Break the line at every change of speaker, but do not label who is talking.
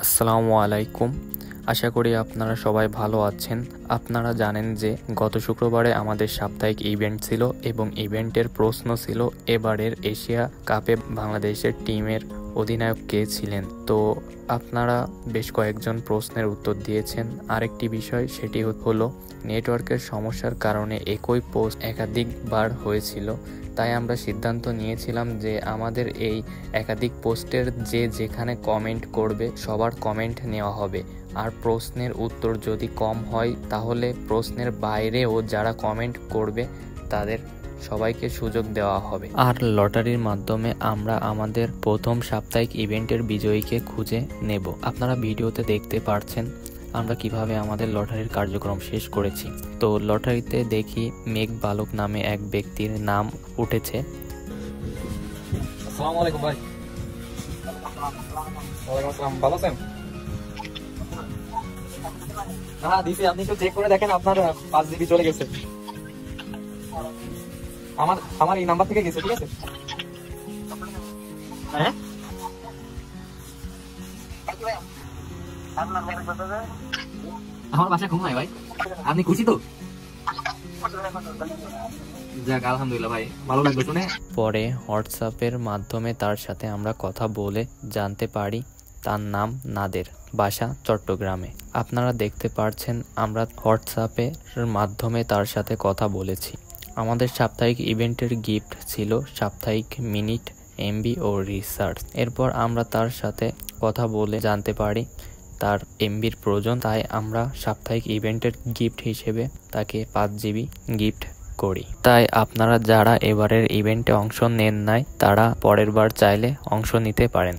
আসসালামু আলাইকুম। আশা করি আপনারা সবাই ভালো আছেন। আপনারা জানেন যে গত শুক্রবারে আমাদের সাপ্তাহিক ইভেন্ট ছিল এবং ইভেন্টের প্রশ্ন ছিল এবারের এশিয়া কাপে বাংলাদেশের টিমের অধিনায়ক কে ছিলেন। তো আপনারা বেশ কয়েকজন প্রশ্নের উত্তর দিয়েছেন। আরেকটি বিষয় সেটি হলো নেটওয়ার্কের সমস্যার কারণে একই পোস্ট একাধিকবার হয়েছিল, তাই আমরা সিদ্ধান্ত নিয়েছিলাম যে আমাদের এই একাধিক পোস্টের যে যেখানে কমেন্ট করবে সবার কমেন্ট নেওয়া হবে, আর প্রশ্নের উত্তর যদি কম হয় তাহলে প্রশ্নের বাইরেও যারা কমেন্ট করবে তাদের সবাইকে সুযোগ দেওয়া হবে। আর লটারির মাধ্যমে আমরা আমাদের প্রথম সাপ্তাহিক ইভেন্টের বিজয়ীকে খুঁজে নেব। আপনারা ভিডিওতে দেখতে পাচ্ছেন আমরা কিভাবে আমাদের লটারির কার্যক্রম শেষ করেছি। তো লটারিতে দেখি মেঘ বালক নামে এক ব্যক্তির নাম উঠেছে।
আসসালামু আলাইকুম ভাই। ওয়ালাইকুম আসসালাম, ভালো আছেন? হ্যাঁ দিছি, আপনি একটু চেক করে দেখেন, আপনার 5 জিবি চলে গেছে। আমার এই নাম্বার থেকে গেছে, ঠিক আছে? হ্যাঁ আমার বাসা ঘুমায় ভাই। আপনি খুশি তো? যাক আলহামদুলিল্লাহ ভাই, ভালো লাগলো শুনে।
পরে হোয়াটসঅ্যাপের মাধ্যমে তার সাথে আমরা কথা বলে জানতে পারি তার নাম নাদের, বাসা চট্টগ্রামে। আপনারা দেখতে পাচ্ছেন আমরা হোয়াটসঅ্যাপের মাধ্যমে তার সাথে কথা বলেছি। আমাদের সাপ্তাহিক ইভেন্টের গিফট ছিল সাপ্তাহিক মিনিট, এমবি ও রিসার্চ। এরপর আমরা তার সাথে কথা বলে জানতে পারি তার এমবির প্রয়োজন, তাই আমরা সাপ্তাহিক ইভেন্টের গিফট হিসেবে তাকে 5 জিবি গিফট করি। তাই আপনারা যারা এবারের ইভেন্টে অংশ নেন নাই তারা পরের বার চাইলে অংশ নিতে পারেন।